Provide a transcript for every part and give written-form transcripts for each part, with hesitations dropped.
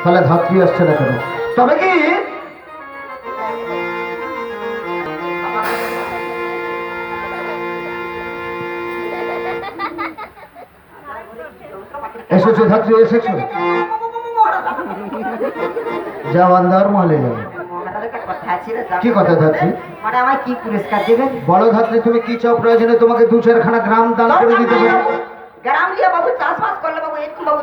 তাহলে ধাত্রী আসছে না কেন? তবে কি এসেছো ধাত্রী, এসেছো? যাও আন্দার মহলে যাও। কি কথা ধাত্রী? মানে আমায় কি পুরস্কার দেবেন? বলো ধাত্রী, তুমি কি চাও? প্রয়োজনে তোমাকে 2-4খানা গ্রাম দান করে দিতে পারি। গ্রাম দিয়ে বাবু চাষবাস করলে বাবু এরকম বাবু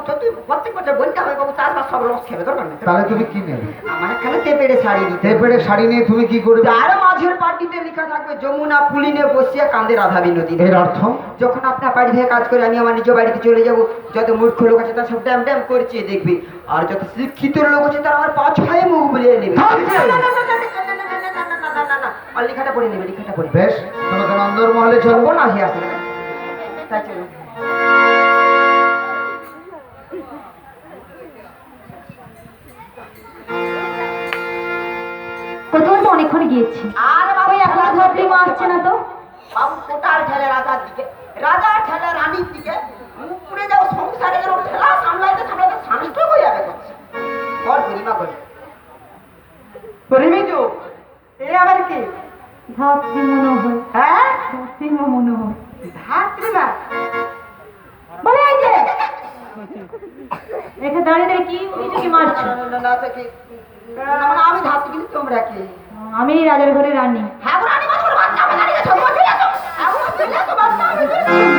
প্রত্যেক বছর বলতে হবে বাবু চাষবাস সব লোক ছেড়ে দরকার নেই। তাহলে তুমি কি নেবে? আমার এখানে তেপেড়ে শাড়ি দিতে। তেপেড়ে শাড়ি নিয়ে তুমি কি করবে? যার মাঝের পার্টিতে লেখা থাকবে যমুনা পুলিনে বসিয়া কান্দে রাধা বিনোদিনী। এর অর্থ? যখন আপনার বাড়ি থেকে কাজ করে আমি আমার নিজ বাড়িতে চলে যাব, যত মূর্খ লোক আছে তারা সব ড্যাম ড্যাম করছে দেখবে, আর যত শিক্ষিত লোক আছে তারা আমার পাছায় মুখ বুলিয়ে নেবে। আর লেখাটা পড়ে নেবে, লেখাটা পড়ে। বেশ, তোমাকে নন্দর মহলে চলবো না হে আসলে তাই চলো। প্রথমে তো অনেকক্ষণ গিয়েছি, আর বাবু এখনো ধাত্রী মা আসছে না তো। বাবু কোটাল ঠেলে রাজার দিকে, রাজা ঠেলে রানীর দিকে, মুখ পুড়ে যাও সংসারে এরকম ঠেলা সামলাইতে সামলাইতে সানস্ট্রোক হয়ে যাবে। বল পরিমা বল পরিমিজু, এ আবার কি? ধাত্রী মনোহর। হ্যাঁ, ধাত্রী মনোহর। ধাত্রী মা বলে এই যে এখানে দাঁড়িয়ে দাঁড়িয়ে কি উঁকি মারছো? না তো কি না, মানে আমি ধাত্রী কিন্তু তোমরা কি? আমি এই রাজার ঘরে রানী। হ্যাঁ গো রানী, মানে বাচ্চা আমি দাঁড়িয়ে আছো, চলে আসো, এখন চলে আসো, বাচ্চা আমি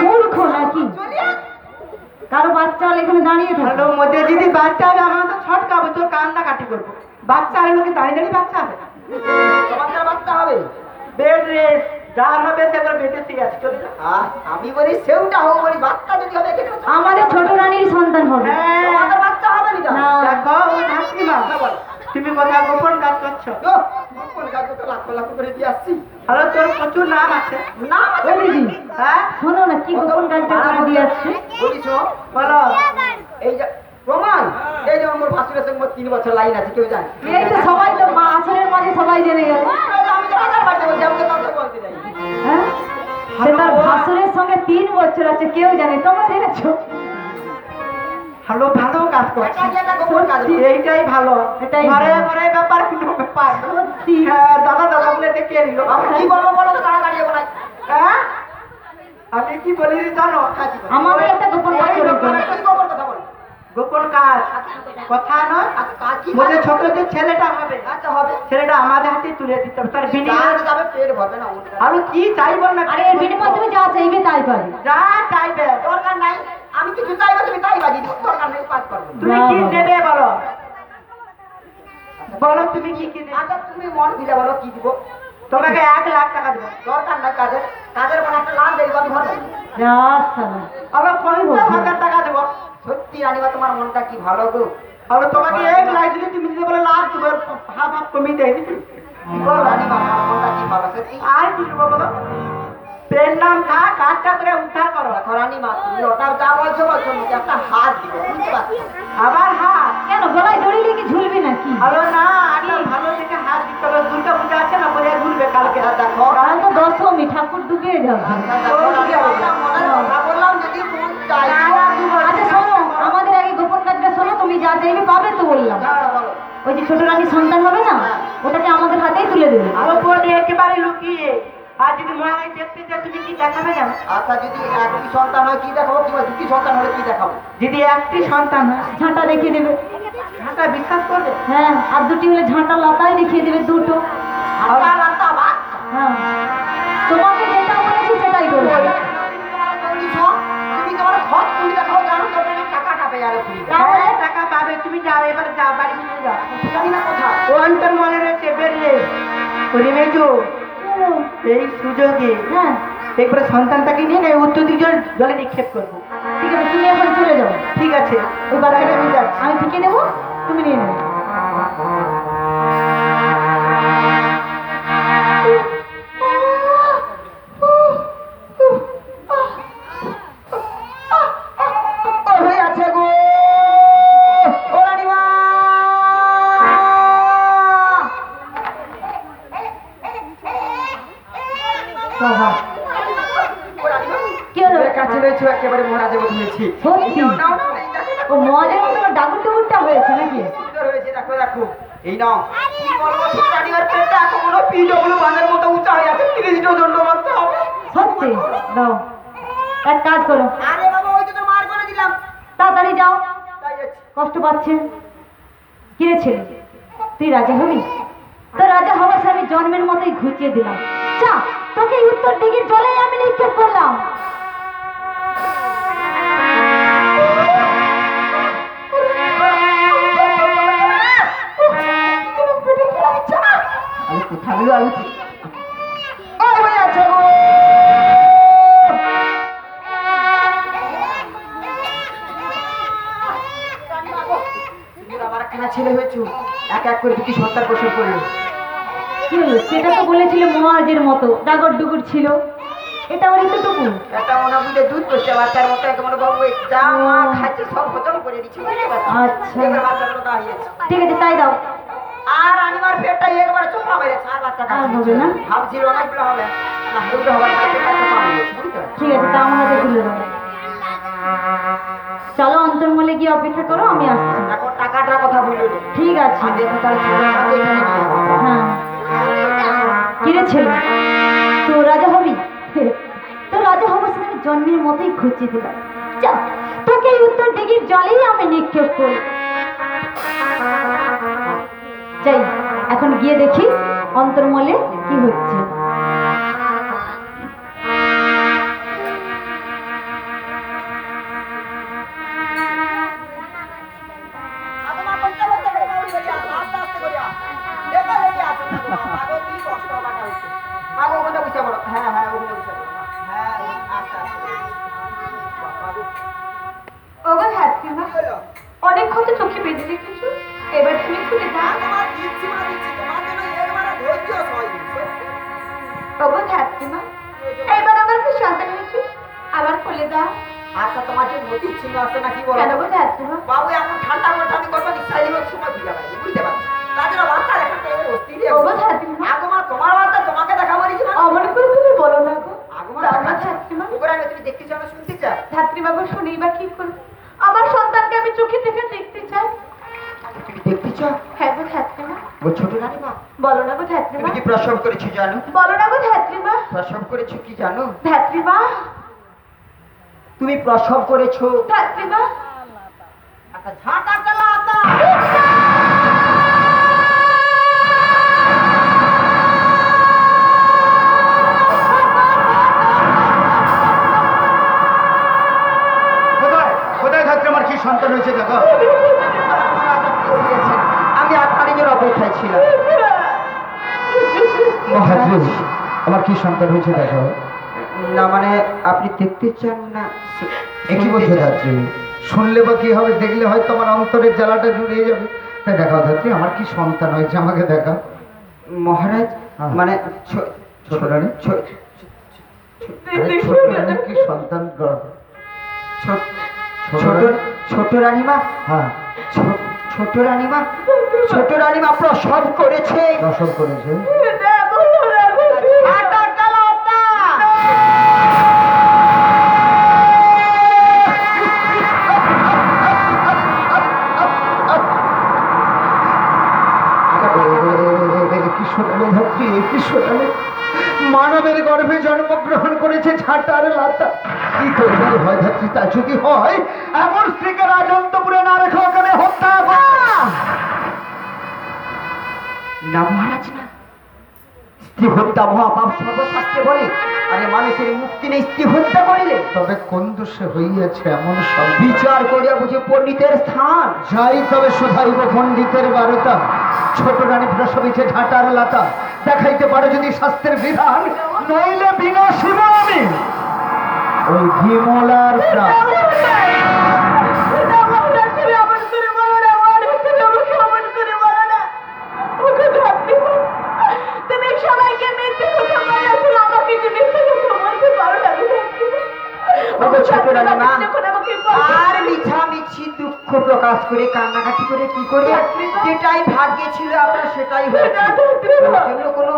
মূর্খ নাকি? চলে আসো। কারো বাচ্চা হলে এখানে দাঁড়িয়ে থাকো। হ্যালো মধ্যে যদি বাচ্চা হবে আমরা তো ছটকাবো, তোর কান্না কাটি করবো। বাচ্চা আর লোকে দাঁড়িয়ে দাঁড়িয়ে বাচ্চা হবে, তোমার বাচ্চা হবে। বেড রেস্ট যার হবে সে করে বেঁচে ঠিক আছে, চলে যাও। আমি বলি সেউটা হোক, বলি বাচ্চা যদি হবে আমাদের ছোট রানীর সন্তান হবে। তোমাদের বাচ্চা হবে না। না। দেখো ও ধাত্রী মা, তুমি কোথায় গোপন কাজ করছো? গোপন কাজ তো লাখ লাখ করে দিয়ে আসছি। হ্যালো, তোর প্রচুর নাম আছে। নাম আছে দিদি, হ্যাঁ, শোনো না কি গোপন কাজটা করে দিয়ে আসছে। বলিস বলো। এই যে প্রমাণ, এই যে আমার ভাসুরের সঙ্গে 3 বছর লাইন আছে, কেউ জানে? এই তো সবাই তো মা আসরের মাঝে সবাই জেনে গেল। আমি তো রাজার বাড়িতে বলছি, আমাকে কথা বলতে চাই। হ্যাঁ, সে তার ভাসুরের সঙ্গে 3 বছর আছে, কেউ জানে? তোমরা জেনেছো? ভালো ভালো কাজ করছে, এইটাই ভালো। এটাই ঘরে ভালো। ঘরে ব্যাপার কিন্তু ব্যাপার সত্যি। হ্যাঁ, দাদা দাদা বলে ডেকে নিল। কি বলবো বলো তো, তাড়াতাড়ি যাবো না। হ্যাঁ, আমি কি বলি জানো? আমাদের একটা গোপন কাজ করে দাও। গোপন কথা বল। গোপন কাজ কথা নয়, বলে ছোট যে ছেলেটা হবে, আচ্ছা হবে, ছেলেটা আমাদের হাতে তুলে দিতে হবে। তার বিনিময়ে যাবে, পেট ভরবে না। আমি কি চাইবো না, আরে এর বিনিময়ে তুমি যা চাইবে তাই পাবে। যা চাইবে দরকার নাই, আমি কিছু চাইবো তুমি তাই বাজি দিও, দরকার নেই, কাজ করবো। তুমি না কি বাবা। নেবে বলো, বলো তুমি কি কি নেবে? আচ্ছা তুমি মন দিলে বলো কি দিব। তোমাকে 1 লাখ টাকা দেবো, দরকার নাই কাজের, কাজের পর একটা লাল দেবো, আমি ভরবো। যা সালা। আবার 50,000 টাকা দেবো। সত্যি রানীমা, তোমার মনটা কি ভালো গো। আর তোমাকে 1 লাখ দিলে তুমি যদি বলে লাখ দেবো, হাফ হাফ কমিয়ে দেয় বলো রানীমা, আমার মনটা কি ভালো। সত্যি আর কি দেবো বলো? পেন নাম খা, কাজটা করে উদ্ধার করো। দেখো রানীমা, তুমি ওটা যা বলছো বলছো, মুখে একটা হাত দিব, বুঝতে পারছি? আবার হাত কেন গলায় দড়ি লেগে ঝুলবি নাকি? ভালো না, একটা ভালো দেখে হাত দিতে হবে। দুর্গা পূজা আছে না, বলে ঘুরবে কালকে। দেখো কাল তো দশমী, ঠাকুর ডুবিয়ে যাবে। বললাম যদি মন চাই। আচ্ছা শোনো, আমাদের আগে গোপন কাজটা শোনো, তুমি যা চাইবে পাবে তো বললাম। ওই যে ছোট রানীর সন্তান হবে না, ওটাকে আমাদের হাতেই তুলে দেবে। আরো পরে একেবারে লুকিয়ে। আর যদি মহারাজ দেখতে চায়, তুমি কি দেখাবে জানো? আচ্ছা, যদি একটি সন্তান হয় কি দেখাবো, কিংবা 2টি সন্তান হলে কি দেখাবো? যদি একটি সন্তান হয় ঝাঁটা দেখিয়ে দেবে। ঝাঁটা বিশ্বাস করবে? হ্যাঁ, আর 2টি হলে ঝাঁটা লতায় দেখিয়ে দেবে, 2টো। আবার রাস্তা বাদ। হ্যাঁ, তোমাকে যেটা বলেছি সেটাই করবে। তুমি তোমার খত কুড়ি দেখাও, জানো তো টাকা পাবে। আর তাহলে টাকা পাবে, তুমি যাও, এবার যাও, বাড়ি নিয়ে যাও। জানি না কোথা ও অন্তর মনে রয়েছে, বেরিয়ে পরিমেজু এই সুযোগে হ্যাঁ একবারে সন্তানটাকে নিয়ে নেই, উত্তর দিকে জলে নিক্ষেপ করবো। ঠিক আছে, তুমি এখন চলে যাও। ঠিক আছে, ওই বাচ্চাটা আমি যাচ্ছি। আমি ঠিকে দেবো, তুমি নিয়ে নেবে। হয়ে আছে গো ও রানীমা। বাবা, কি হলো? কাছে রয়েছে একেবারে মহারাজের মতো হয়েছি। সত্যি? ও মদের মতো ডাকুর টুকুরটা হয়েছে নাকি? এই নাও কি বলবো ছোট রানীমার পেটটা এখনো পিডব্লিউ বাঁধের মতো উঁচা হয়ে আছে 30 ডজন মারতে হবে সত্যি দাও এক কাজ করো আরে বাবা ওই তো তোর মার করে দিলাম তাড়াতাড়ি যাও তাই যাচ্ছি কষ্ট পাচ্ছে কিরে ছেলে তুই রাজা হবি তো রাজা হওয়ার সে আমি জন্মের মতোই ঘুচিয়ে দিলাম যা তোকে এই উত্তর দিকের জলেই আমি নিক্ষেপ করলাম আমি কোথায় গেল আমি ছেলে হয়েছে এক এক করে দুটি সন্তান প্রসব করলো কি হলো সেটা তো বলেছিল মহারাজের মতো ডাগর ডুগুর ছিল এটা আমার এতটুকু একটা মনে বুঝে দুধ করছে বাচ্চার মতো একেবারে বাবু যা মা খাচ্ছে সব হজম করে দিচ্ছে বুঝতে পারছো আচ্ছা এবার বাচ্চাগুলো দা হয়েছে ঠিক আছে তাই দাও আর আনিমার পেটটা একবারে চোখা হয়ে গেছে আর বাচ্চাটা আর হবে না? ভাবছিল অনেকগুলো হবে না হেউটা হবে না পেটটা চোখা হয়ে গেছে বুঝতে পারছো ঠিক আছে তা আমার হাতে তুলে দাও চলো অন্তর্মলে গিয়ে অপেক্ষা করো আমি আসছি এখন টাকাটার কথা বললো ঠিক আছে আর দেখো তাহলে ছোটটাকে এখানে নিয়ে আসবো। হ্যাঁ কিরে ছেলে তো রাজা হবি তো রাজা হবো সে আমি জন্মের মতোই খুঁজে দিলাম যা তোকে এই উত্তর দিঘির জলেই আমি নিক্ষেপ করি যাই এখন গিয়ে দেখি অন্তর্মলে কি হচ্ছে ওগো হাসিমা অনেক কত চোখে বেঁধে রেখেছো এবার তুমি খুলে দাও ওগো হাসিমা এবার আমার কি সন্তান হয়েছে আবার খুলে দাও আচ্ছা তোমার যে মতি ছিল আছে নাকি বলো কেন গো হাসিমা বাবু এমন ঠান্ডা মধ্যে আমি কত নিঃশ্বাস নিবার সময় বুঝতে পারি বুঝতে পারছি তাদের বাচ্চা দেখাতে এবার অস্থির ওগো হাসিমা আগমা তোমার বাচ্চা তোমাকে দেখা মারিছি না অমন করে তুমি বলো না গো আগমা হাসিমা উপরে আমি তুমি দেখতে চাও না শুনতে চাও ধাত্রীবাবু শুনেই বা কি করবো আমার সন্তানকে আমি চোখে দেখে দেখতে চাই তুমি দেখতে চাও হ্যাঁ গো ধাত্রীমা ও ছোট রানীমা বলো না গো তুমি ধাত্রীমা কি প্রসব করেছো জানো বলো না গো ধাত্রীমা প্রসব করেছো কি জানো ধাত্রীমা তুমি প্রসব করেছো ধাত্রীমা আচ্ছা ঝাঁটা চালা আতা কোথায় থাকতে আমার কি সন্তান হয়েছে দেখো আমি আপনার নিজের অপেক্ষায় ছিলাম মহারাজ আমার কি সন্তান হয়েছে দেখো না মানে আপনি দেখতে চান না একই বলছো ধাত্রী শুনলে বা কি হবে দেখলে হয়তো আমার অন্তরের জ্বালাটা জুড়িয়ে যাবে তাই দেখাও ধাত্রী আমার কি সন্তান হয়েছে আমাকে দেখা মহারাজ হ্যাঁ। মানে ছোট রানী আরে ছোট রানীর কি সন্তান ছোট রানীমা হ্যাঁ ছোট রানীমা ছোট রানীমা প্রসব করেছে প্রসব করেছে মানবের গর্ভে জন্মগ্রহণ করেছে ঝাঁটার লাতা কি করে যদি হয় ধাত্রী তা যদি হয় এমন স্ত্রীকে রাজন্তপুরে না রেখে ওখানে হত্যা না মহারাজ না স্ত্রী হত্যা মহাপাপ সর্বশাস্ত্রে বলে আরে মানুষের মুক্তি নেই স্ত্রী হত্যা করিলে তবে কোন দোষে হইয়াছে এমন সব বিচার করিয়া বুঝে পণ্ডিতের স্থান যাই তবে শুধাইব পণ্ডিতের বারতা ছোট রানী প্রসবিছে ঝাঁটার লাতা দেখাইতে পারো যদি শাস্ত্রের বিধান নইলে বিনা শিব আমি ওই বিমলার প্রাণ আর মিছামিছি দুঃখ প্রকাশ করে কান্নাকাটি করে কি করে যেটাই ভাগ্যে ছিল আপনার সেটাই হয়েছে ওর জন্য কোনো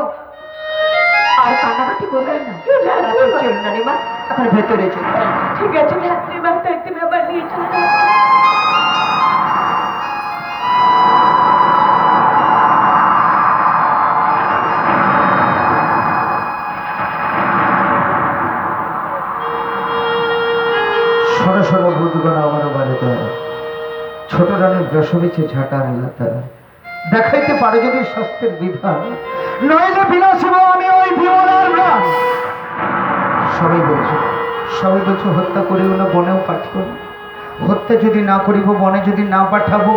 আর কান্নাকাটি করবেন না চলুন রানীমা এখন ভেতরে চলুন ঠিক আছে ধাত্রীমা একদিন আবার নিয়ে চলে প্রসবেছে ঝাঁটার লতা, দেখাইতে পারে যদি শাস্ত্রের বিধান, নইলে বিনাশিব আমি ওই বিমলার প্রাণ। সবাই বলছো হত্যা করিও না, বনেও পাঠিও না। হত্যা যদি না করিব, বনে যদি না পাঠাবো,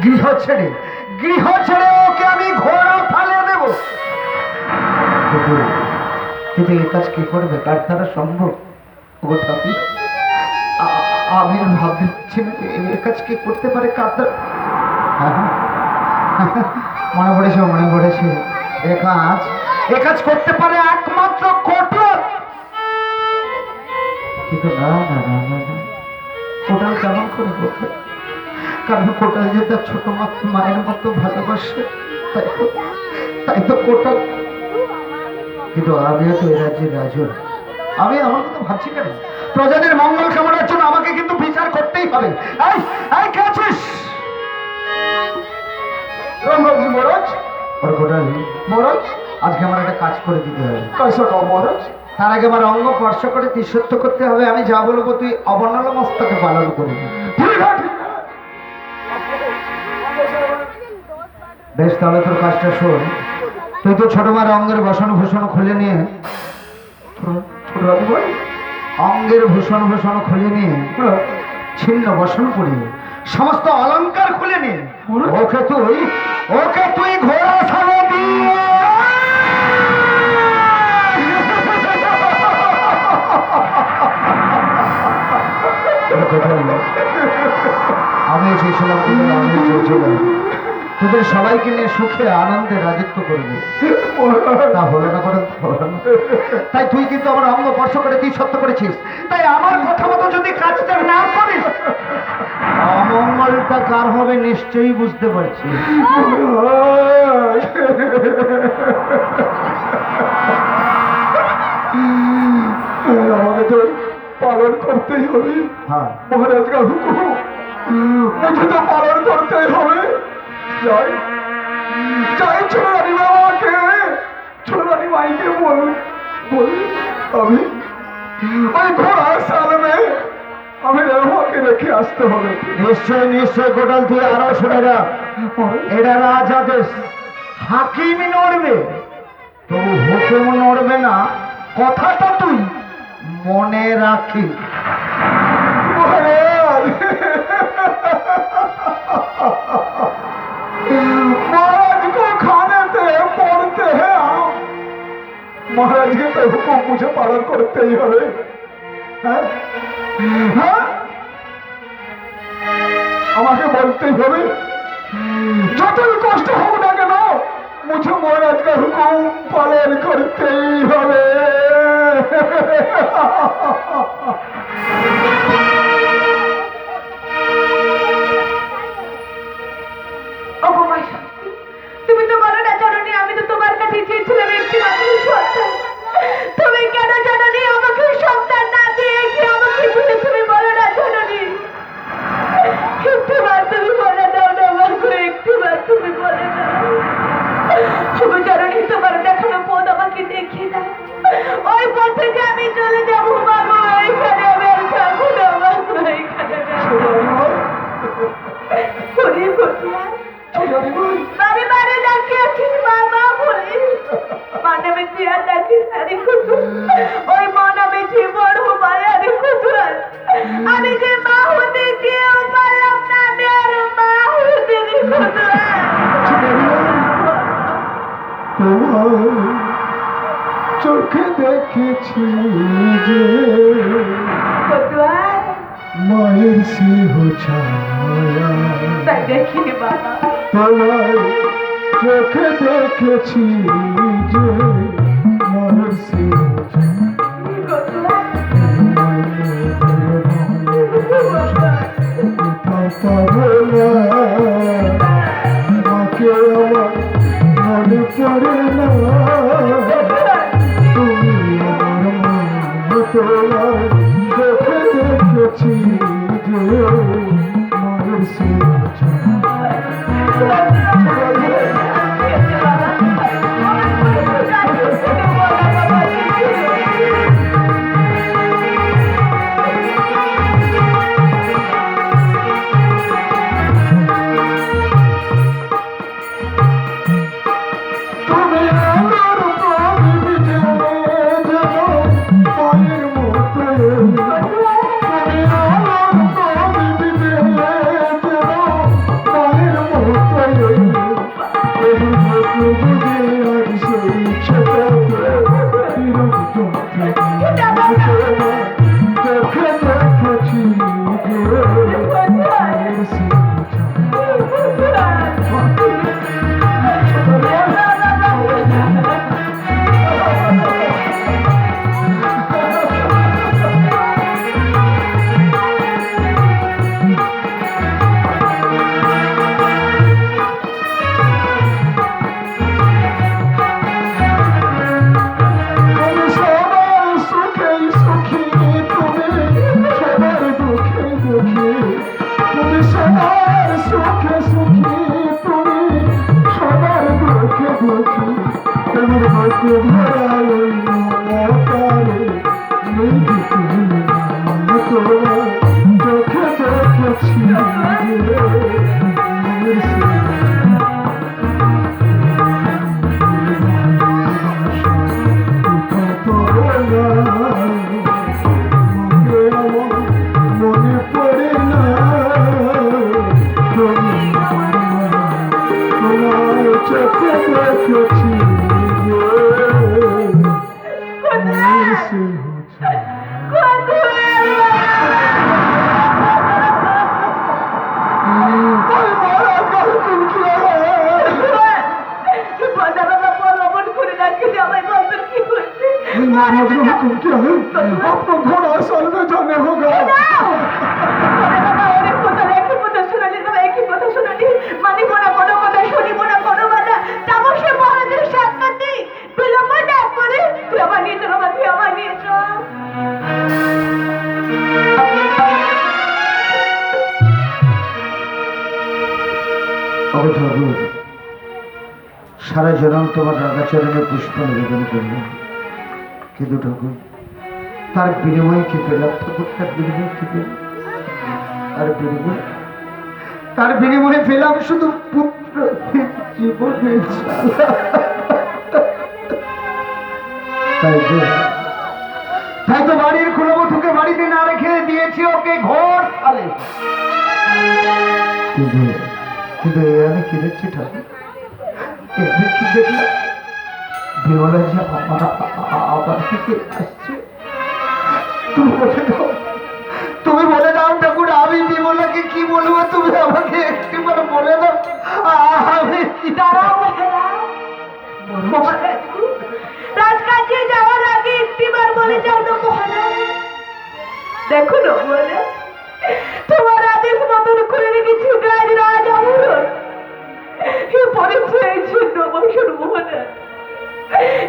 গৃহ ছেড়ে ওকে আমি ঘোড়া ফালে দেব। কিন্তু এ কাজ কি করবে, কার দ্বারা সম্ভব? ও ঠাকুর, আমি ভাবতে পারছি না এ কাজ কি করতে পারে, কার দ্বারা। মনে পড়েছে এ কাজ করতে পারে একমাত্র কোটাল। কিন্তু না, কোটাল কেমন করে করবে? কারণ কোটাল যে তার ছোট মায়ের মতো ভালোবাসে, তাই তো কোটাল। কিন্তু আমিও তো এ রাজ্যের রাজন, আমি আমার কথা ভাবছি কেন? প্রজাদের মঙ্গল কামনার জন্য আমাকে কিন্তু বিচার করতেই হবে। এই কে আছিস? মহারাজ, আজকে আমার একটা কাজ করে দিতে হবে। মহারাজ, তার আগে আমার অঙ্গ স্পর্শ করে তিঃসত্য করতে হবে। আমি যা বলবো তুই অবর্ণল মস্তকে পালন করবি। বেশ, তাহলে তোর কাজটা শোন। তুই তো ছোট মার অঙ্গের ভূষণ খুলে নিয়ে ছিন্ন বসন করিয়ে সমস্ত অলংকার খুলে নিয়ে ওকে তুই ঘোড়া ছাড়ো দিয়ে আমি চেয়েছিলাম তোদের সবাইকে নিয়ে সুখে আনন্দে রাজত্ব করবি, তা হলো না। তাই তুই কিন্তু আমার অঙ্গ স্পর্শ করে তুই সত্য করেছিস। তাই আমার কথা মতো যদি কাজটা না করিস, অমঙ্গলটা কার হবে নিশ্চয়ই বুঝতে পারছি। আমাকে তো পালন করতেই হবে। হ্যাঁ, মহারাজ কা হুকুম মুঝে তো পালন করতেই হবে। যাই ছোট রানী বাবাকে, ছোট রানী মাইকে বল আমি ওই ঘোড়ার সামনে আমি রেওয়াকে রেখে আসতে হবে। নিশ্চয় কোটাল, তুই আরো শুনে রাখ, এটা রাজাদেশ, হাকিম নড়বে, তবু হুকুম নড়বে না, কথাটা তুই মনে রাখি। মহারাজ, महाराज को खाने थे पढ़ते हैं आप, महाराज के तो हुक्म मुझे पालन करते ही হবে। আমাকে বলতেই হবে, যতই কষ্ট হোক না কেন মুঝে মহারাজ का हुक्म पालन करते ही হবে। তুমি তো বলো না জানোনি, আমি তো তোমার কাছে চেয়েছিলাম একটি মাত্র সন্তান। তুমি কেন জানোনি আমাকে সন্তান না দিয়ে কি আমাকে বলে তুমি বলো না জানোনি? একটিবার তুমি বলে দাও না আমাকে, একটিবার তুমি বলে দাও। তুমি জানোনি তোমার দেখানো পথ আমাকে দেখিয়ে দাও, ওই পথে যে আমি চলে যাবো মাগো, এইখানে আমি আর থাকবো না মাগো, এইখানে বারে বারে ডাকে আছিস বাবা বলে, মানবে চেয়ার ডাকিস আরে কুটু, ওই মানবে যে বড় মায়া রে কুটু। আমি যে মা হতে কেউ পারলাম না, আমি আর মা হতে রে কুটু। তোমার চোখে দেখেছি যে কুটু মায়ের সিংহ ছায়া, তাই দেখি বাবা, তোমার চোখে দেখেছি যে মায়ের সিংহ মাকে আমার মনে পড়ে না, তুমি আমার মনে তোমার চোখে দেখেছি যে মায়ের সিংহ आपको घोड़ा असल में जाने होगा। সারা জনম তোমার রাগাচরণে পুষ্প নিবেদন করলাম, কিন্তু ঠাকুর তার বিনিময়ে কি পেলাম? ঠাকুর তার বিনিময়ে পেলাম শুধু পুত্র জীবনের জ্বালা। তাই তো বাড়ির কুলবধূকে বাড়িতে না রেখে দিয়েছি ওকে ঘর ছালে। কিন্তু আমি কি দেখছি ঠাকুর, কি দেখলাম বিমলা যে আবার থেকে আসছে। তুমি বলে দাও ঠাকুর, আমি বিমলাকে কি বলবো? তুমি আমাকে একটিবার বলে দাও। আমি রাজকাজে যাওয়ার আগে একটিবার বলে যাও না মহারাজ। দেখো না মহারাজ, তোমার আদেশ মতন করে রেখেছি রাজ রাজ আমরণ পরিচয় ছিন্ন বংশের মহারাজ।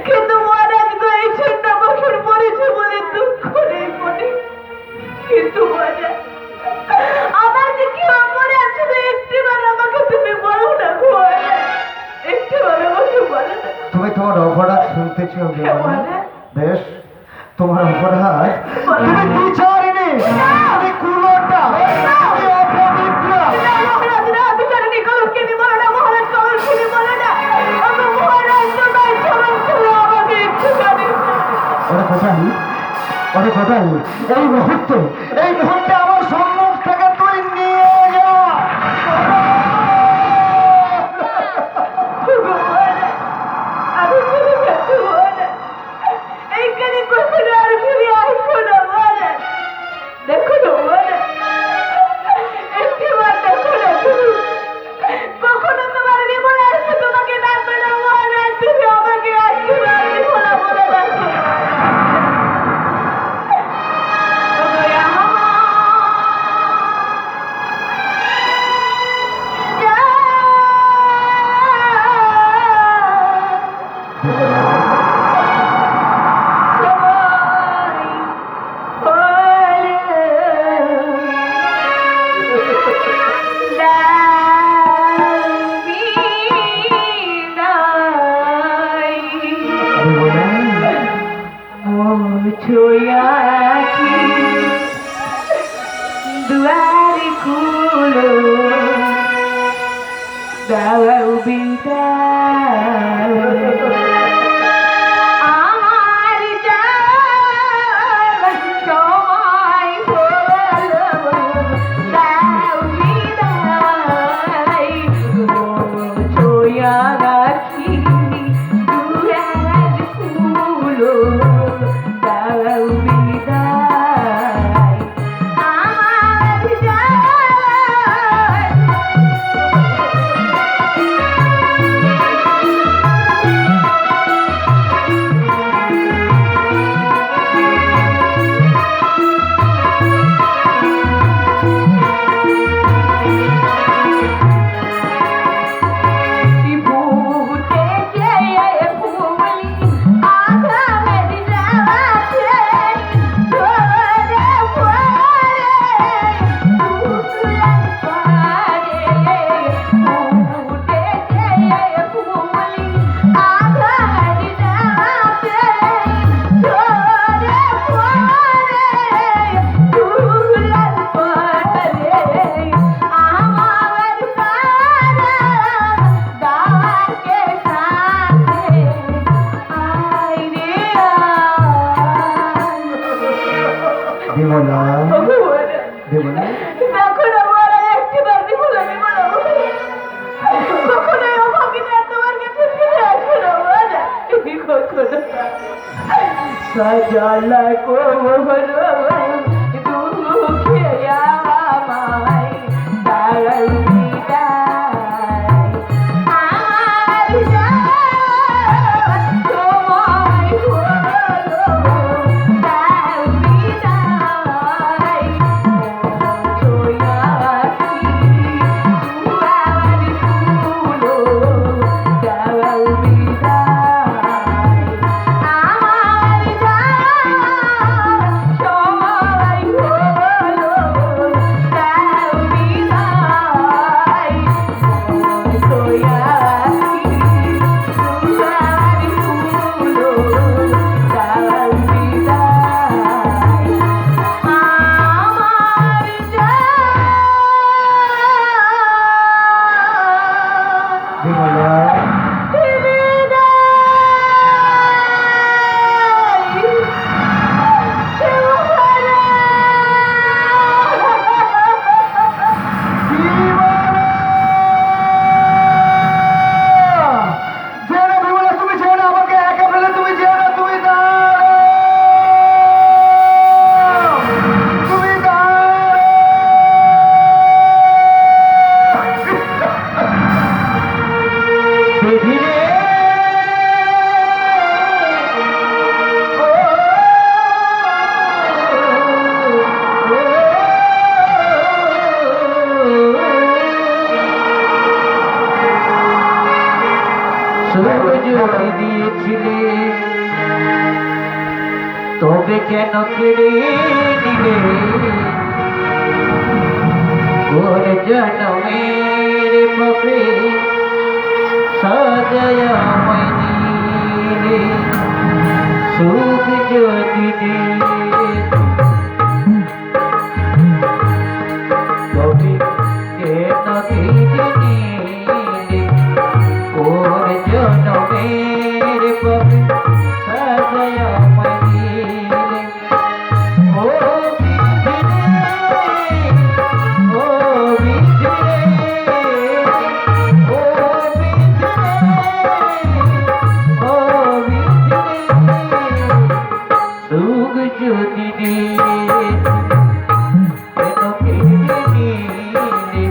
কিন্তু মহারাজ গো এই ছিন্ন বংশের পরিচয় বলে দুঃখ নেই মনে। কিন্তু মহারাজ আমার যে কি অপরাধ ছিল একটিবার আমাকে তুমি বলো না মহারাজ, একটিবার আমাকে বলো না। তুমি তোমার অপরাধ শুনতে চাও? বেশ, তোমার অপরাধ তুমি বিচারিনি, তুমি কুলটা, তুমি অপবিত্র। মহারাজ না বিচারিনি, কলঙ্কিনী বলো না মহারাজ, কলঙ্কিনী বলো না। আমি মহারাজ তোমায় ক্ষমা করে আমাকে একটু জানি। ওরে কোথায় এই মুহূর্তে আমার সম্মুখ থেকে তুই নিয়ে যা। আমি চলে গেছি মহারাজ, এইখানে কখনো আর ফিরে আসবো না মহারাজ। দেখো না মহারাজ, একটিবার দেখো না তুমি, কখনো তোমার বিমলা এসে তোমাকে ডাকবে না মহারাজ। তুমি আমাকে একটিবার বিমলা বলে দেখো। দুয়ারি কুলো দাও বিদায়, আমার যাওয়ার সময় হলো, দাও বিদায়, ছুঁয়া রাখি সজল কোমর দুঃখে আমায় দাঁড়াও বিদায় আর তোমায় হলো দাও বিদায় দয়াছি দুয়ার খুলো দাও বিদায় আমার সময় হলো দাও বিদায় দয়াছি দুয়ার খুলো দাও বিদায় আমার বিমলা যেও না বিমলা, তুমি যেও না, আমাকে একা ফেলে তুমি যেও না, তুমি দাঁড়াও, তুমি দিয়েছিলে তবে কেন কেড়ে নিলে ওর জনমের পথে সাজায়া দিলে সুখ যদি দিলে তবে কেন কেড়ে নিলে ওর জনমের পথে সাজায়া দিলে ও যদি দিয়ে কেন কেড়ে নিলে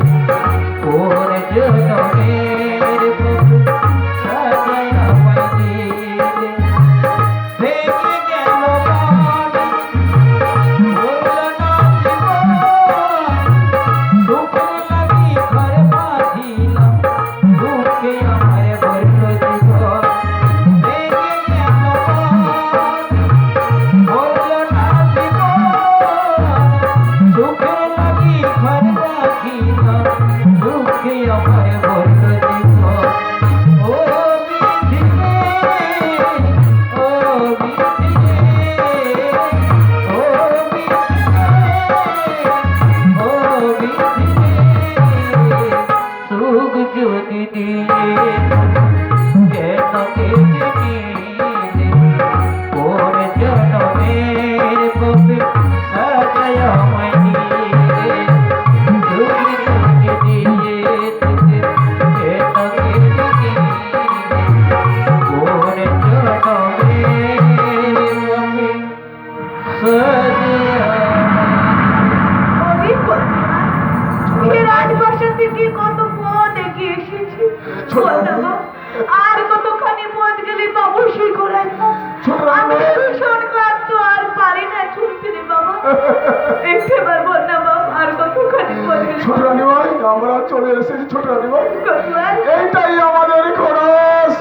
ওর জনমের পথে সাজায়া দিলে ভেঙে গেল মন হলো না জীবন দুঃখ লাগি ঘর বাঁধিলাম দুঃখে আমার ভরল জীবন ভেঙে গেল মন হলো না জীবন দুঃখে লাগি ঘর বাঁধিলাম দুঃখে আমার ভরল জীবন ও বিধিরে ও বিধিরে ও বিধিরে সুখ যদি দিয়ে কেন কেটে নিলে ওর জনমের পথে সাজায়া দিলে সুখ যদি দিয়ে কেন কেটে নিলে ওর জনমের পথে সাজায়া রাজবাসা থেকে কত পথ এগিয়ে এসেছি আর কতখানি পথ গেলে পাবো সেই ঘোড়ায় আমি ভীষণ ক্লান্ত আর পারি না চলতে রে বাবা দেখতে পারবো না বাবা আর কতখানি পথ গেলে ছোট রানী ভাই, আমরা চলে এসেছি ছোট রানী ভাই, কতবার এইটাই আমাদের খরচ।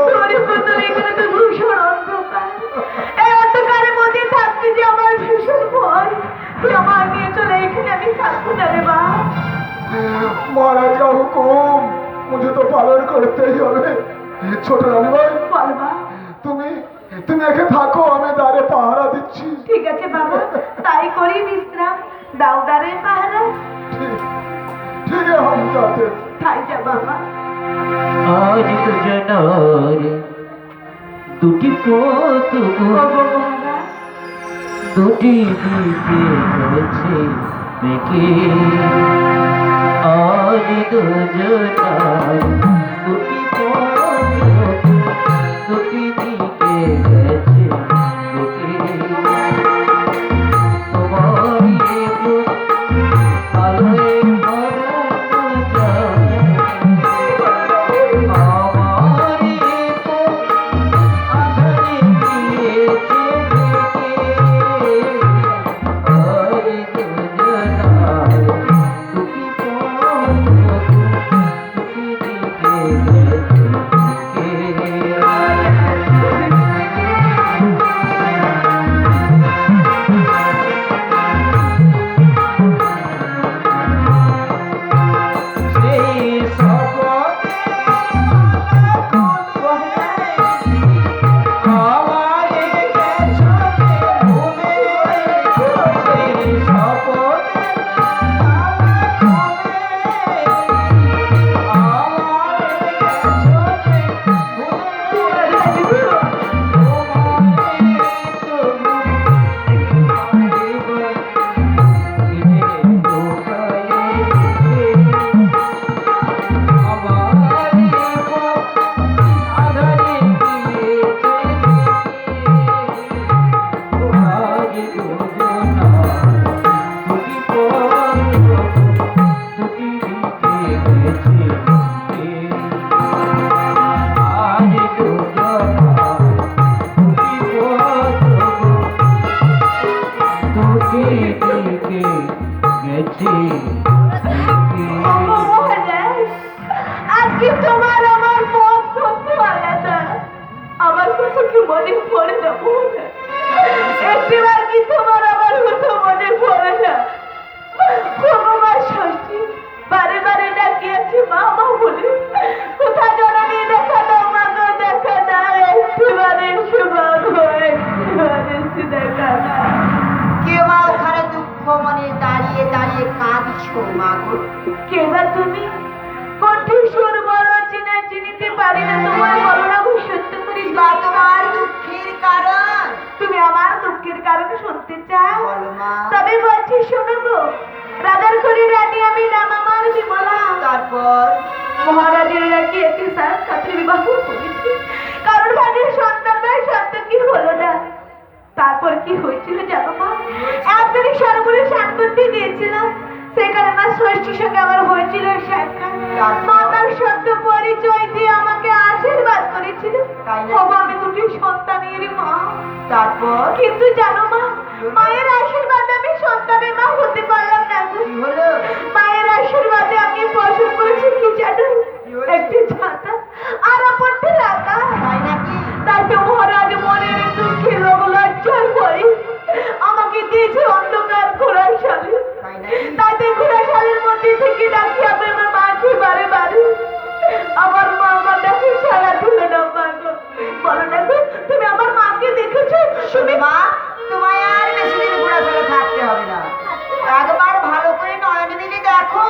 তোরে বদলে এখানে তো ভীষণ অন্ধকার এই অন্ধকারের মধ্যে থাকতে যে আমার ভীষণ ভয় তুই আমার নিয়ে চলে এখানে আমি থাকবো না রে বাবা महाराज का हुकुम मुझे तो पालन करते ही होबे। ছোট রানী ভাই, বলবা তুমি তুমি এখানে থাকো, আমি দ্বারে পাহারা দিচ্ছি। ঠিক আছে বাবা তাই করি বিশ্রাম দাও দারে পাহারা ঠিক ঠিক है हम जाते हैं। তাই যা বাবা আজ দুজনার দুটি পথ দুটি দিকে গেছে দেখে আজ দুজনার দুটি পথ দুটি দিকে গেছে তোমার আমার মত কত আলাদা। আমার কথা কি মনে পড়ে না মোহনা? একটিবার কি তোমার আমার কথা মনে পড়ে না? মা ষষ্ঠী বারে বারে ডাকিয়াছি মা মা বলে, কোথা জননী দেখা দাও মা গো দেখা দাও, একটিবারে শুভা গো একটিবারে দেখা দাও। কে মা ওখানে দুঃখ মনে দাঁড়িয়ে দাঁড়িয়ে কাঁদছো মা গো? কে বা তুমি? কণ্ঠে সুর বড় চিনা চিনিতে পারি না তোমার, বলো না গো সত্য করে বা তোমার দুঃখের কারণ তুমি আমার দুঃখের কারণ শুনতে চাও? বলো মা। তবে বলছি শোনো গো, রাজার ঘরে রানী আমি নাম আমার বিমলা। তারপর মহারাজের নাকি একটি ছাত্রী বিবাহ করেছে, কারণ ভাগের সন্তান নয়, সন্তান কি হলো না। তারপর কি হয়েছিল জানো মা? একদিন সরবরে স্নান করতে দিয়েছিলাম, সেখানে আমার ষষ্ঠীর সঙ্গে আমার হয়েছিল সাক্ষাৎ। মা তার সত্য পরিচয় দিয়ে আমাকে আশীর্বাদ করেছিল, বাবা আমি দুটি সন্তানের মা। তারপর কিন্তু জানো মা, মায়ের আশীর্বাদে আমি সন্তানের মা হতে পারলাম না গো। কি হলো? মায়ের আশীর্বাদে আমি পছন্দ করেছি কি জানো? একটি ছাতা আর অপরটি রাখা। তাই নাকি? তাই তো মহারাজ মনের দুঃখে লোক লজ্জার ভয়ে আমাকে দিয়েছে অন্ধকার ঘোড়ার শালে। তাই নাকি? তাই তো ঘোড়ার শালের মধ্যে থেকে ডাকি আমি আমার মাকে বারে বারে। আমার মা আমার ডাকে সারা দিল না মা গো। বলো না গো, তুমি আমার মাকে দেখেছো? শুনে মা, তোমায় আর বেশি দিন ঘোরাফেরা থাকতে হবে না। একবার ভালো করে নয়ন মিলে দেখো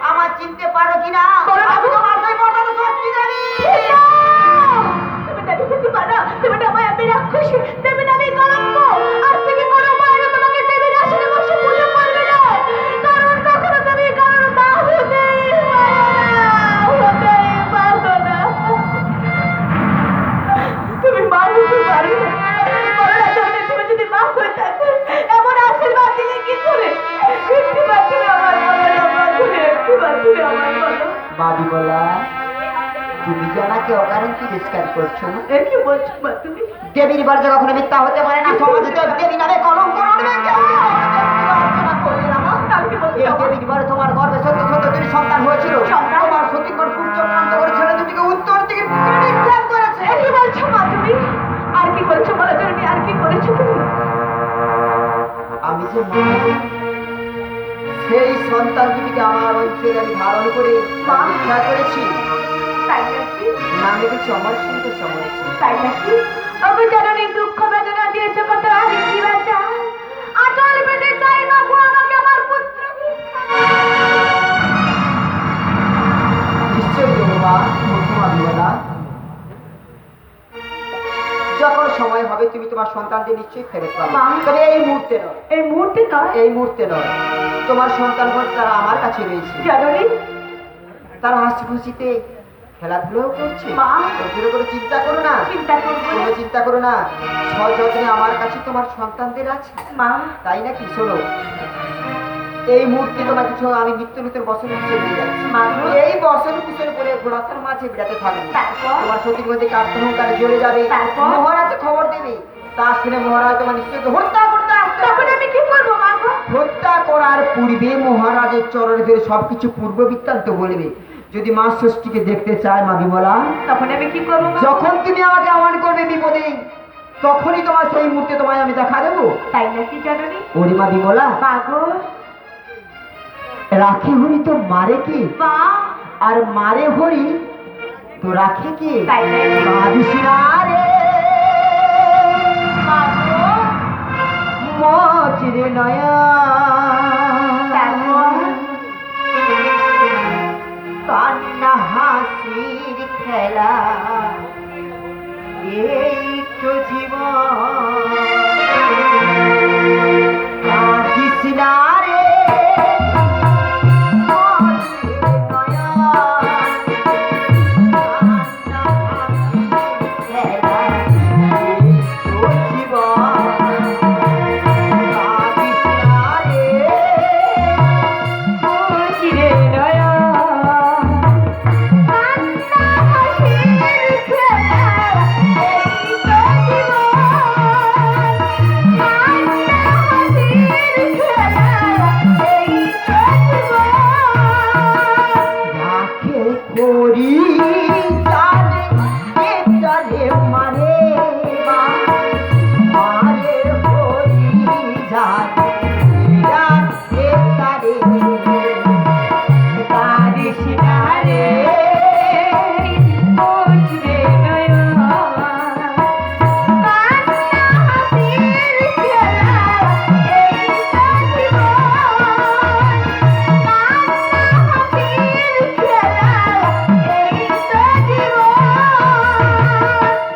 আমার চিনতে পারো কিনা। আমি তো মাথায় পড়া তো ষষ্ঠী দেবী। তুমি দাবি করতে পারো তুমি না আমায় আমি রাক্ষসী, তুমি না আমি কলঙ্ক। আজ থেকে কোনো মায়ের তোমাকে দেবীর আসনে বসে পুজো করবে না, কারণ কখনো তুমি কারণ মা হতে পারো না। তুমি মা হতে পারো না। বলো না তুমি যদি মা হয়ে থাকো, এমন আশীর্বাদ দিলে কি করে? একটিবার তুমি আমার বলো না মা করে, একটিবার তুমি আমার বলো। বাবি বলা, তুমি কি আমাকে অকারণ তিরস্কার করছো না? এ কি বলছো মা তুমি? দেবীর বার্তা কখনো মিথ্যা হতে পারে না। সমাজে দেবী নামে কলঙ্ক রটবে কেউ। অর্চনা করবে না মা। আমি কি বলছি এই দেবীর বারে তোমার গর্ভে সত্য সত্য দুটি সন্তান হয়েছিল। সন্তান? তোমার সতীকর পুত্রক্রান্ত করে ছেলে দুটিকে উত্তর দিকে পুকুরে নিক্ষেপ করেছে। এ কি বলছো মা তুমি? আর কি করেছো বলো জননী, আর কি করেছো তুমি? আমি যে মা, সেই সন্তান দুটিকে আমার অঞ্চলে আমি ধারণ করে মা? শিক্ষা করেছি। তাই নাকি? নাম রেখেছি অমর সিং সমর সিং। তাই নাকি? ওগো জননী দুঃখ বেদনা দিয়েছো কত, আর কি বাঁচা? আচল পেতে চাই না গো আমাকে আমার পুত্র। নিশ্চয়ই দেবো মা, প্রথম আমি বলা। যখন সময় হবে তুমি তোমার সন্তানদের নিশ্চয়ই ফেরত পাবে। মা? তবে এই মুহূর্তে নয়। এই মুহূর্তে নয় এই মুহূর্তে নয়। তোমার সন্তানগণ তারা আমার কাছে রয়েছে। জননী। তারা হাসি খুশিতে খেলাধুলাও করছে। মা? ওগুলো করে চিন্তা করো না, চিন্তা করবো না। কোনো চিন্তা করো না। সযত্নে আমার কাছে তোমার সন্তানদের আছে। মা? তাই নাকি? শোনো, এই মুহূর্তে তোমার কিছু আমি নিত্য নতুন বসন কুশল দিয়ে যাচ্ছি। মা? এই বসন কুশল করে ঘোড়াটার মাঝে বেড়াতে থাকবে। তারপর? তোমার সতীর মধ্যে কার্তনকারে জ্বলে যাবে। তারপর? মহারাজ খবর দেবে। তা শুনে মহারাজ তোমার নিশ্চয়ই হত্যা করতে আসবে। তখন আমি কি করবো মা গো? হত্যা করার পূর্বে মহারাজের চরণে ধরে সবকিছু পূর্ব বৃত্তান্ত বলবে। যদি মা ষষ্ঠীকে দেখতে চায় মা বিমলা, তখন আমি কি করবো মা? যখন তুমি আমাকে আহ্বান করবে বিপদে, তখনই তোমার সেই মুহূর্তে তোমায় আমি দেখা দেবো। তাই নাকি জননী? ওরে মা বিমলা, মা গো। রাখে হরি তো মারে কি, মা? আর মারে হরি তো রাখে কি? তাই নাকি? কাঁদিস না রে মা গো। মচিরে নয়া, তারপর? কান্না হাসির খেলা, এই তো জীবন। কাঁদিস না রে মচিরে নয়া, কান্না হাসির খেলা, এই তো জীবন। কাঁদিস না রে চিরে নয়া, কান্না হাসির খেলা, এই তো জীবন। জানে কে জানে মানে মারে হরি জানে কে তারে কারিস না রে বুঝরে নয়া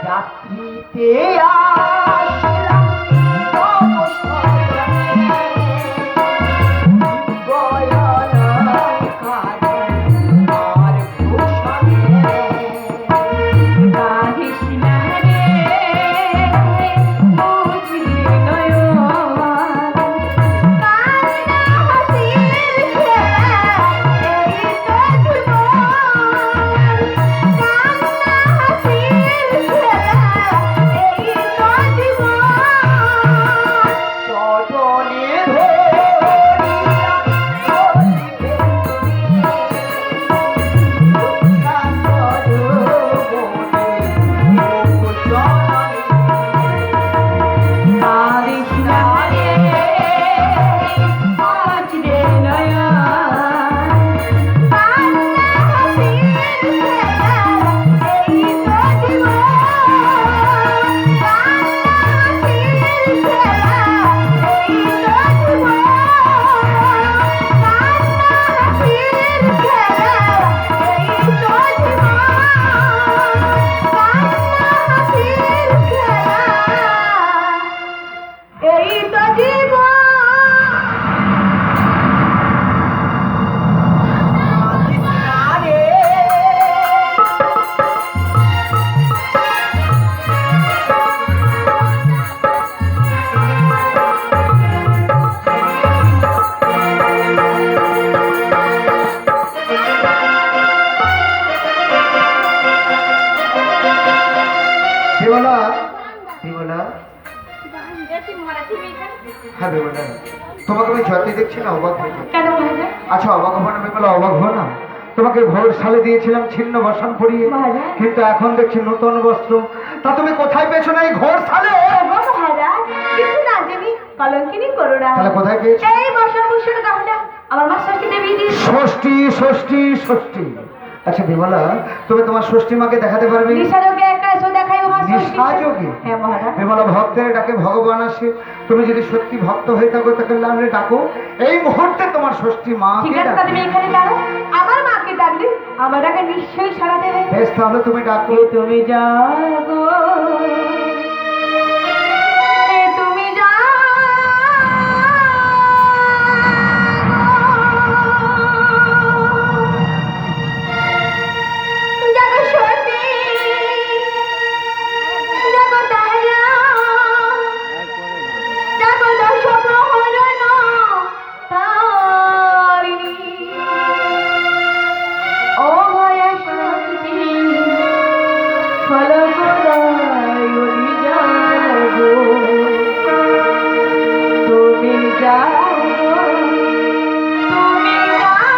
রাত্রিতে আসলাম বিমলা, বিমলা, হ্যাঁ বিমলা, তোমাকে আমি যতই দেখছি না অবাক হয়ে যাচ্ছি। কেন মহারাজ? আচ্ছা অবাক হবো না বিমলা, অবাক হবো না। তোমাকে ঘোর সালে দিয়েছিলাম ছিন্ন বসন পরিয়ে, মহারাজ। কিন্তু এখন দেখছি নতুন বস্ত্র। তা তুমি কোথায় পেয়েছো না এই ঘোর সালে? মহারাজ কিছু না জানি কলঙ্কিনী করো না। তাহলে কোথায় পেয়েছো? এই বর্ষণ ভূষণ গহনা আমার মা ষষ্ঠী দেবী দিয়ে ষষ্ঠী, ষষ্ঠী, ষষ্ঠী। আচ্ছা বিমলা, তুমি তোমার ষষ্ঠী মাকে দেখাতে পারবে? নিশাযোগে একা এসো দেখাই আমার ষষ্ঠী। নিশাযোগে? হ্যাঁ মহারাজ। বিমলা, ভক্তের ডাকে ভগবান আসে। তুমি যদি সত্যি ভক্ত হয়ে থাকো তাকে লালে ডাকো, এই মুহূর্তে তোমার ষষ্ঠী মা। ঠিক আছে তুমি এখানে দাঁড়াও, আমার মাকে ডাকলে আমার আগে নিশ্চয়ই সাড়া দেবে। বেশ, তাহলে তুমি ডাকো। তুমি জাগো, তুমি জাগো সতী, জাগো তারা, জাগো দশ প্রহরণ তারিণী, ও ভয়া শক্তি ফলপ্রদায়িনী জাগো, তুমি জাগো, তুমি জাগো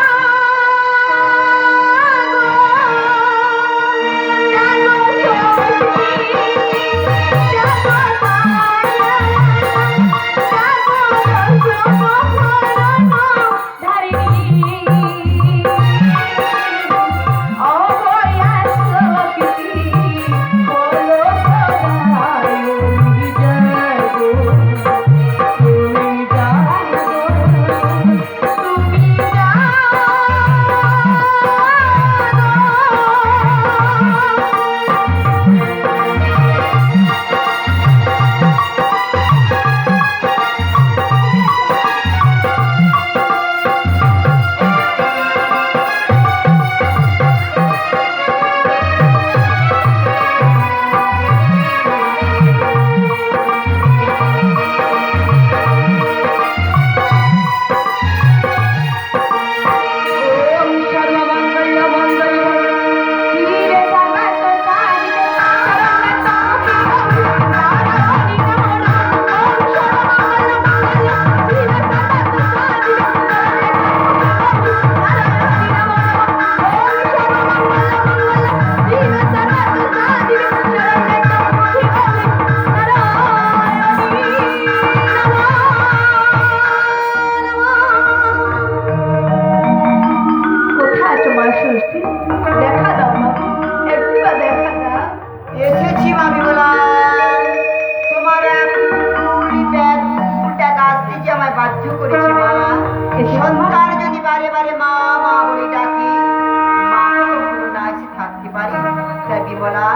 হ্যাঁ বিমলা,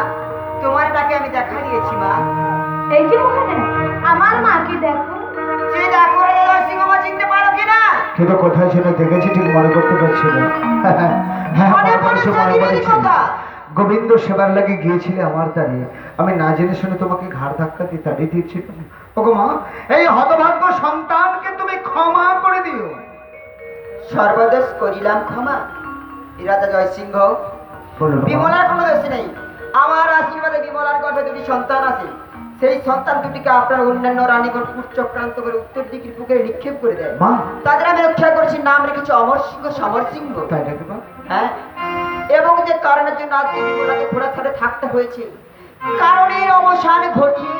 তোমার তাকে আমি দেখা দিয়েছি মা। এই যে মহারাজ, আমার মাকে দেখো। সে দেখো রে সিংহ মা, চিনতে পারো কিনা? কিন্তু কোথায় ছিল দেখেছি ঠিক মনে করতে পারছি না। হ্যাঁ মনে মনে পড়েছে, পড়েছে মনে দিদির পড়েছে। কথা। গোবিন্দ সেবার লাগে গিয়েছিলে আমার দাঁড়িয়ে, আমি না জেনে শুনে তোমাকে ঘাড় ধাক্কা দিয়ে তাড়িয়ে দিচ্ছিলাম। ওগো মা, এই হতভাগ্য সন্তানকে তুমি ক্ষমা করে দিও। সর্বদোষ করিলাম ক্ষমা। রাজা জয়সিংহ, বলুন মা। বিমলার কোনো দোষ নেই। আমার আশীর্বাদে বিমলার গর্ভে দুটি সন্তান আছে। সেই সন্তান দুটিকে আপনার অন্যান্য রানীগণ চক্রান্ত করে উত্তর দিকের বুকে নিক্ষেপ করে দেয়। মা, তাদের আমি রক্ষা করেছি, নাম রেখেছি অমর সিংহ, সমর সিংহ। তাই নাকি মা? হ্যাঁ, এবং যে কারণের জন্য আজকে বিমলাকে ঘোড়ার সাথে থাকতে হয়েছে, কারণের অবসান ঘটিয়ে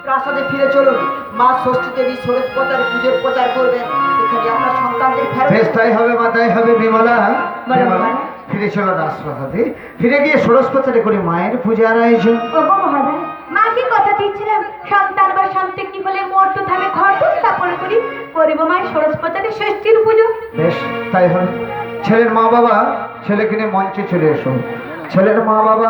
প্রাসাদে ফিরে চলুন। মা ষষ্ঠী দেবী ষোড়শ প্রচারে পুজোর প্রচার করবেন, সেখানে আপনার সন্তানদের বেশ, ফেরত। তাই হবে মা, তাই হবে বিমলা। বলো, বিমলা, বলো। ফিরে চলো রাজপ্রাসাদে, ফিরে গিয়ে ষোড়শপ্রচারে করি মায়ের পূজার আয়োজন। ওগো মহারাজ, মাকে কথা দিয়েছিলাম সন্তান বা সন্তান হলে মর্ত থাকে ঘর স্থাপন করি, করিব মায়ের ষোড়শ প্রচারে ষষ্ঠীর পুজো। বেশ, তাই হবে। ছেলের মা বাবা ছেলেকে নিয়ে মঞ্চে চলে এসো। ছেলের মা বাবা